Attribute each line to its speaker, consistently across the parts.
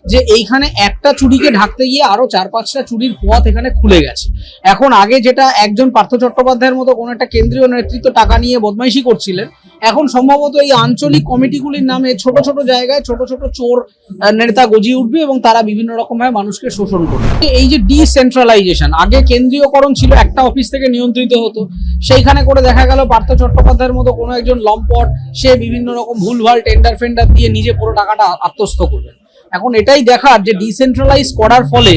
Speaker 1: যে এইখানে একটা চুরিকে ঢাকতে গিয়ে আরো 4-5টা চুরির পথ এখানে খুলে গেছে। এখন আগে যেটা একজন পার্থ চট্টোপাধ্যায়ের মতো কোনো একটা কেন্দ্রীয় নেতৃত্ব টাকা নিয়ে বদমাইশি করছিলেন, এখন সম্ভবত এই আঞ্চলিক কমিটিগুলির নামে ছোট ছোট জায়গায় ছোট ছোট চোর নেতা গজিয়ে উঠবে এবং তারা বিভিন্ন রকম ভাবে মানুষকে শোষণ করবে। এই যে ডিসেন্ট্রালাইজেশন, আগে কেন্দ্রীয়করণ ছিল, একটা অফিস থেকে নিয়ন্ত্রিত হতো, সেইখানে করে দেখা গেল পার্থ চট্টোপাধ্যায়ের মতো কোনো একজন লম্পট সে বিভিন্ন রকম ভুলভাল টেন্ডার ফেন্ডার দিয়ে নিজে পুরো টাকাটা আত্মস্থ করবে। এখন এটাই দেখার যে ডিসেন্ট্রালাইজ করার ফলে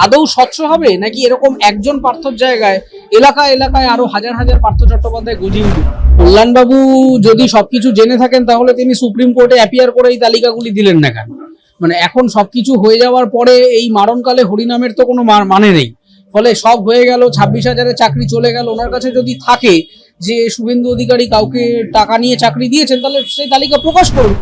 Speaker 1: আদৌ স্বচ্ছ হবে নাকি এরকম একজন পার্থর জায়গায় এলাকায় এলাকায় আরো হাজার হাজার পার্থ চট্টোপাধ্যায় গজিয়ে উঠবে। কল্যাণবাবু যদি সবকিছু জেনে থাকেন তাহলে তিনি সুপ্রিম কোর্টে অ্যাপিয়ার করে এই তালিকাগুলি দিলেন না কেন? মানে এখন সবকিছু হয়ে যাওয়ার পরে এই মারণকালে হরিনামের তো কোনো মানে নেই। ফলে সব হয়ে গেল, 26,000-এর চাকরি চলে গেল। ওনার কাছে যদি থাকে যে শুভেন্দু অধিকারী কাউকে টাকা নিয়ে চাকরি দিয়েছেন, তাহলে সেই তালিকা প্রকাশ করুন।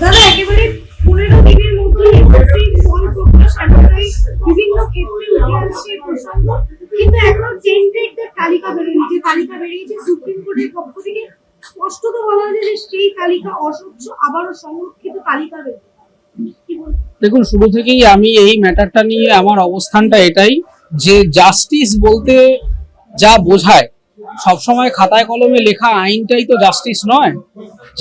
Speaker 2: দাদা, একেবারে 15 দিনের মধ্যে এসএসসি ফল প্রকাশ এতটাই বিভিন্ন ক্ষেত্রে উঠে আসছে প্রসঙ্গ, কিন্তু এখনো টেন্টেডদের তালিকা বেরোয়নি। যে তালিকা বেরিয়েছে সুপ্রিম কোর্টের পক্ষ থেকে স্পষ্টত বলা হয়েছে যে সেই তালিকা অস্বচ্ছ, আবারও সংরক্ষিত তালিকা বেরোবে।
Speaker 1: দেখুন, শুরু থেকেই আমি এই ম্যাটারটা নিয়ে আমার অবস্থানটা এটাই যে জাস্টিস বলতে যা বোঝায় সবসময় খাতায় কলমে লেখা আইনটাই তো জাস্টিস নয়।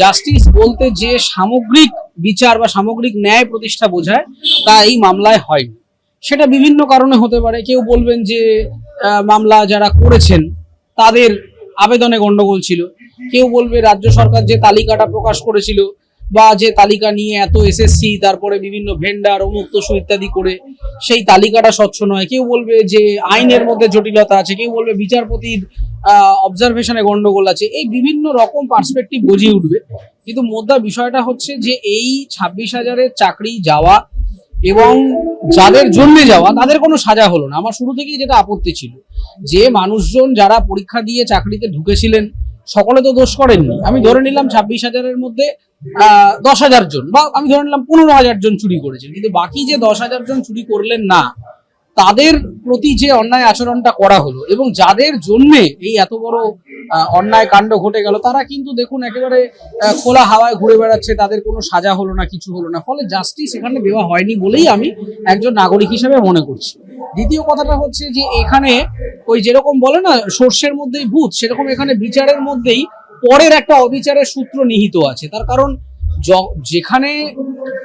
Speaker 1: জাস্টিস বলতে যে সামগ্রিক বিচার বা সামগ্রিক ন্যায় প্রতিষ্ঠা বোঝায় তা এই মামলায় হয়নি। সেটা বিভিন্ন কারণে হতে পারে। কেউ বলবেন যে মামলা যারা করেছেন তাদের আবেদনে গন্ডগোল ছিল, কেউ বলবে রাজ্য সরকার যে তালিকাটা প্রকাশ করেছিল বা যে তালিকা নিয়ে এত এসএসসি তারপরে বিভিন্ন ভেন্ডার অমুক্ত ইত্যাদি করে সেই তালিকাটা স্বচ্ছ নয়, কেউ বলবে যে আইনের মধ্যে জটিলতা আছে, কেউ বলবে বিচারপতির অবজারভেশনে গন্ডগোল আছে। এই বিভিন্ন রকম পার্সপেক্টিভ গজিয়ে উঠবে, কিন্তু মোদ্দা বিষয়টা হচ্ছে যে এই 26,000-এর চাকরি যাওয়া এবং যাদের জন্য যাওয়া তাদের কোনো সাজা হলো না। আমার শুরু থেকেই যেটা আপত্তি ছিল যে মানুষজন যারা পরীক্ষা দিয়ে চাকরিতে ঢুকেছিলেন সকলে তো দোষ করেননি। আমি ধরে নিলাম 26,000-এর মধ্যে 10,000 জন বা আমি ধরে নিলাম 15,000 জন চুরি করেছেন, কিন্তু বাকি যে 10,000 জন চুরি করলেন না তাদের প্রতি যে অন্যায় আচরণটা করা হলো এবং যাদের জন্য এই এত বড় অন্যায় কাণ্ড ঘটে গেল, তারা কিন্তু দেখুন একেবারে খোলা হাওয়ায় ঘুরে বেড়াচ্ছে, তাদের কোনো সাজা হলো না, কিছু হলো না। ফলে জাস্টিস এখানে দেওয়া হয়নি বলেই আমি একজন নাগরিক হিসেবে মনে করছি। দ্বিতীয় কথাটা হচ্ছে যে এখানে ওই যেরকম বলে না সর্ষের মধ্যেই ভূত, সেরকম এখানে বিচারের মধ্যেই পরের একটা অবিচারের সূত্র নিহিত আছে। তার কারণ যেখানে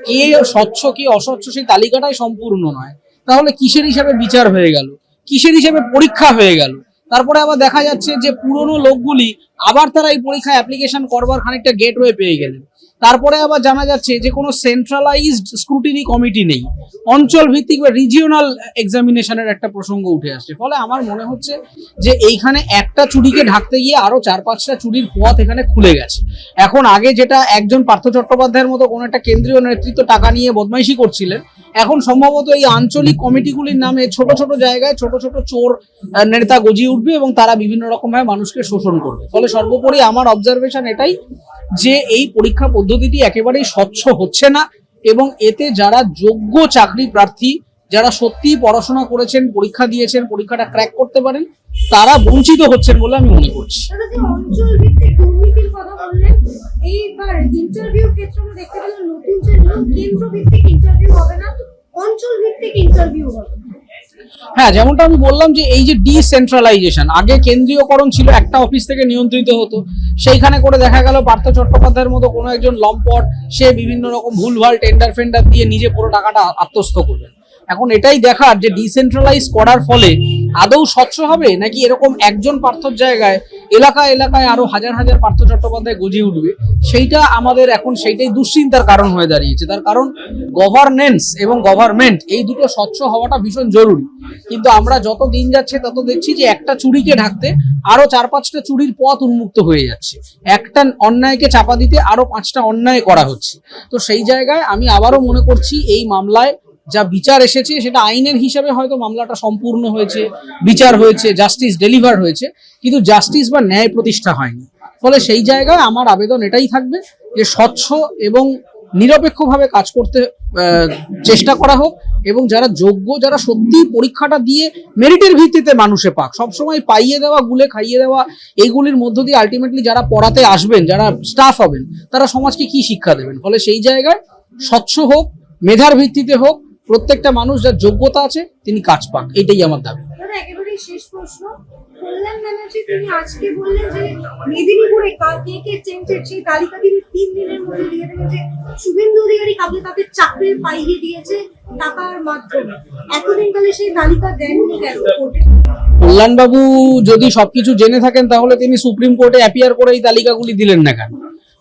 Speaker 1: কে স্বচ্ছ কে অস্বচ্ছ সেই তালিকাটাই সম্পূর্ণ নয়, তাহলে কিসের হিসাবে বিচার হয়ে গেল, কিসের হিসাবে পরীক্ষা হয়ে গেল? তারপরে আবার দেখা যাচ্ছে যে পুরনো লোকগুলি আবার তারা এই পরীক্ষায় অ্যাপ্লিকেশন করবার খানিকটা গেটওয়ে পেয়ে গেলেন। তারপরে আবার জানা যাচ্ছে যে কোনো সেন্ট্রালাইজড স্ক্রুটিনি কমিটি নেই, অঞ্চল ভিত্তিক বা রিজিওনাল এক্সামিনেশনের একটা প্রসঙ্গ উঠে আসছে। ফলে আমার মনে হচ্ছে যে এইখানে একটা চুরিকে ঢাকতে গিয়ে আরো 4-5টা চুরির পথ এখানে খুলে গেছে। এখন আগে যেটা একজন পার্থ চট্টোপাধ্যায়ের মতো কোনো একটা কেন্দ্রীয় নেতৃত্ব টাকা নিয়ে বদমাইশি করছিলেন, এখন সম্ভবত এই আঞ্চলিক কমিটিগুলির নামে ছোট ছোট জায়গায় ছোট ছোট চোর নেতা গজিয়ে উঠবে এবং তারা বিভিন্ন রকম ভাবে মানুষকে শোষণ করবে। ফলে সর্বোপরি আমার অবজারভেশন এটাই যে এই পরীক্ষা পদ্ধতিটি একেবারেই স্বচ্ছ হচ্ছে না এবং এতে যারা যোগ্য চাকরি প্রার্থী, যারা সত্যিই পড়াশোনা করেছেন, পরীক্ষা দিয়েছেন, পরীক্ষাটা ক্র্যাক করতে পারেন, তারা বঞ্চিত হচ্ছেন বলে আমি মনে করছি।
Speaker 2: অঞ্চল ভিত্তিক দুর্নীতির কথা বললেন, এইবার ইন্টারভিউ ক্ষেত্রে আমরা দেখতে পেলাম নতুন যে কেন্দ্র ভিত্তিক ইন্টারভিউ হবে না, অঞ্চল ভিত্তিক ইন্টারভিউ হবে।
Speaker 1: হ্যাঁ, যেমনটা আমি বললাম যে এই যে ডিসেন্ট্রালাইজেশন, আগে কেন্দ্রীয়করণ ছিল, একটা অফিস থেকে নিয়ন্ত্রিত হতো, সেইখানে করে দেখা গেল পার্থ চট্টোপাধ্যায়ের মতো কোনো একজন লম্পট সে বিভিন্ন রকম ভুলভাল টেন্ডার ফেন্ডার দিয়ে নিজে পুরো টাকাটা আত্মস্থ করবে। এখন এটাই দেখার যে ডিসেন্ট্রালাইজ করার ফলে আদৌ স্বচ্ছ হবে নাকি এরকম একজন পার্থর জায়গায় এলাকায় এলাকায় আরো হাজার হাজার পার্থ চট্টোপাধ্যায় গজিয়ে উঠবে, সেইটা আমাদের এখন সেইটাই দুশ্চিন্তার কারণ হয়ে দাঁড়িয়েছে। তার কারণ গভর্নেন্স এবং গভর্নমেন্ট এই দুটো স্বচ্ছ হওয়াটা ভীষণ জরুরি, কিন্তু আমরা যত দিন যাচ্ছে তত দেখছি যে একটা চুরিকে ঢাকতে আরো 4-5টা চুরির পথ উন্মুক্ত হয়ে যাচ্ছে, একটা অন্যায়কে চাপা দিতে আরো 5টা অন্যায় করা হচ্ছে। তো সেই জায়গায় আমি আবারও মনে করছি এই মামলায় যা বিচার এসেছে সেটা আইনের হিসাবে হয়তো মামলাটা সম্পূর্ণ হয়েছে, বিচার হয়েছে, জাস্টিস ডেলিভার হয়েছে, কিন্তু জাস্টিস বা ন্যায় প্রতিষ্ঠা হয়নি। ফলে সেই জায়গায় আমার আবেদন এটাই থাকবে যে স্বচ্ছ এবং নিরপেক্ষভাবে কাজ করতে চেষ্টা করা হোক এবং যারা যোগ্য, যারা সত্যি পরীক্ষাটা দিয়ে মেরিটের ভিত্তিতে মানুষে পাক। সবসময় পাইয়ে দেওয়া, গুলে খাইয়ে দেওয়া, এইগুলির মধ্য দিয়ে আলটিমেটলি যারা পড়াতে আসবেন, যারা স্টাফ হবেন, তারা সমাজকে কি শিক্ষা দেবেন? ফলে সেই জায়গায় স্বচ্ছ হোক, মেধার ভিত্তিতে হোক, প্রত্যেকটা মানুষ যার যোগ্যতা আছে তিনি কাজ পাক, এটাই আমার দাবি।
Speaker 2: দাদা একেবারেই শেষ প্রশ্ন, কল্যাণ ব্যানার্জি তিনি আজকে বললেন যে মেদিনীপুরে কে কে চেঞ্জের সেই তালিকা তিনি 3 দিনের মধ্যে দিয়ে দেবেন, যে শুভেন্দু অধিকারী কাকে তাদের চাকরির পাইয়ে দিয়েছে টাকার মাধ্যমে, এতদিন কালে সেই তালিকা দেননি কেন কোর্টে?
Speaker 1: কল্যাণবাবু যদি সবকিছু জেনে থাকেন তাহলে তিনি সুপ্রিম কোর্টে অ্যাপিয়ার করে এই তালিকাগুলি দিলেন না কেন?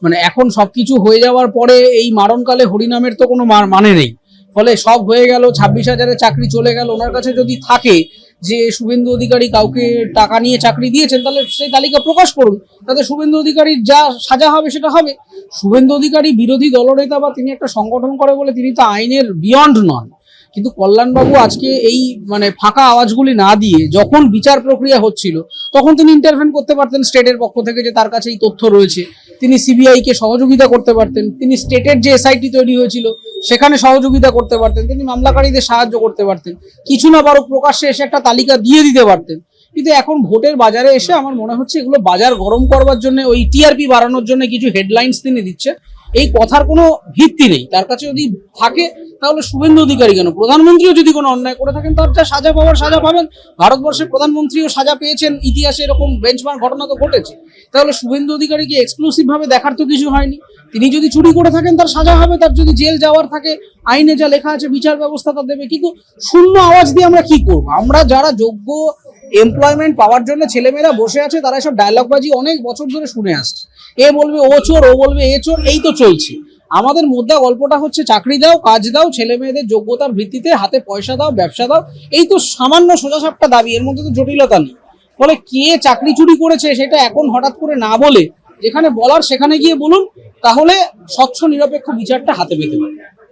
Speaker 1: মানে এখন সবকিছু হয়ে যাওয়ার পরে এই মারণকালে হরিনামের তো কোনো মানে নেই। ফলে সব হয়ে গেল, 26,000-এর চাকরি চলে গেল, ওনার কাছে যদি থাকে যে শুভেন্দু অধিকারী কাউকে টাকা নিয়ে চাকরি দিয়েছেন, তাহলে সেই তালিকা প্রকাশ করুন, তাতে শুভেন্দু অধিকারীর যা সাজা হবে সেটা হবে। শুভেন্দু অধিকারী বিরোধী দলনেতা বা তিনি একটা সংগঠন করে বলে তিনি তো আইনের বিয়ন্ড নন। কিন্তু কল্যাণবাবু আজকে এই মানে ফাঁকা আওয়াজগুলি না দিয়ে যখন বিচার প্রক্রিয়া হচ্ছিল তখন তিনি ইন্টারভেন করতে পারতেন স্টেটের পক্ষ থেকে, যে তার কাছে এই তথ্য রয়েছে, তিনি সিবিআই কে সহযোগিতা করতে পারতেন, তিনি স্টেটের যে এসআইটি তৈরি হয়েছিল সেখানে সহযোগিতা করতে পারতেন, তিনি মামলাকারীদের সাহায্য করতে পারতেন, কিছু না পারুক প্রকাশ্যে এসে একটা তালিকা দিয়ে দিতে পারতেন। কিন্তু এখন ভোটের বাজারে এসে আমার মনে হচ্ছে এগুলো বাজার গরম করবার জন্য, ওই টিআরপি বাড়ানোর জন্য কিছু হেডলাইন্স তিনি দিচ্ছে। এই কথার কোনো ভিত্তি নেই। তার কাছে যদি থাকে তাহলে শুভেন্দু অধিকারী কেন, প্রধানমন্ত্রীও যদি কোনো অন্যায় করে থাকেন তার যা সাজা পাওয়ার সাজা পাবেন। ভারতবর্ষের প্রধানমন্ত্রীও সাজা পেয়েছেন, ইতিহাসে এরকম বেঞ্চমার্ক ঘটনা তো ঘটেছে। তাহলে শুভেন্দু অধিকারীকে এক্সক্লুসিভ ভাবে দেখার তো কিছু হয়নি। তিনি যদি চুরি করে থাকেন তার সাজা হবে, তার যদি জেল যাওয়ার থাকে আইনে যা লেখা আছে বিচার ব্যবস্থা তা দেবে। কিন্তু শূন্য আওয়াজ দিয়ে আমরা কি করবো? আমরা যারা যোগ্য এমপ্লয়মেন্ট পাওয়ার জন্য ছেলেমেয়েরা বসে আছে তারা এসব ডায়লগবাজি অনেক বছর ধরে শুনে আসছে। এ বলবে ও চোর, ও বলবে এ চোর, এই তো চলছে। আমাদের মুদ্রা গল্পটা হচ্ছে চাকরি দাও, কাজ দাও, ছেলে মেয়েদের যোগ্যতার ভিত্তিতে হাতে পয়সা দাও, ব্যবসা দাও। এই তো সামান্য সোজাসাপটা দাবি, এর মধ্যে তো জটিলতা নেই। ফলে কে চাকরি চুরি করেছে সেটা এখন হঠাৎ করে না বলে যেখানে বলার সেখানে গিয়ে বলুন, তাহলে স্বচ্ছ নিরপেক্ষ বিচারটা হাতে পেতে পারে।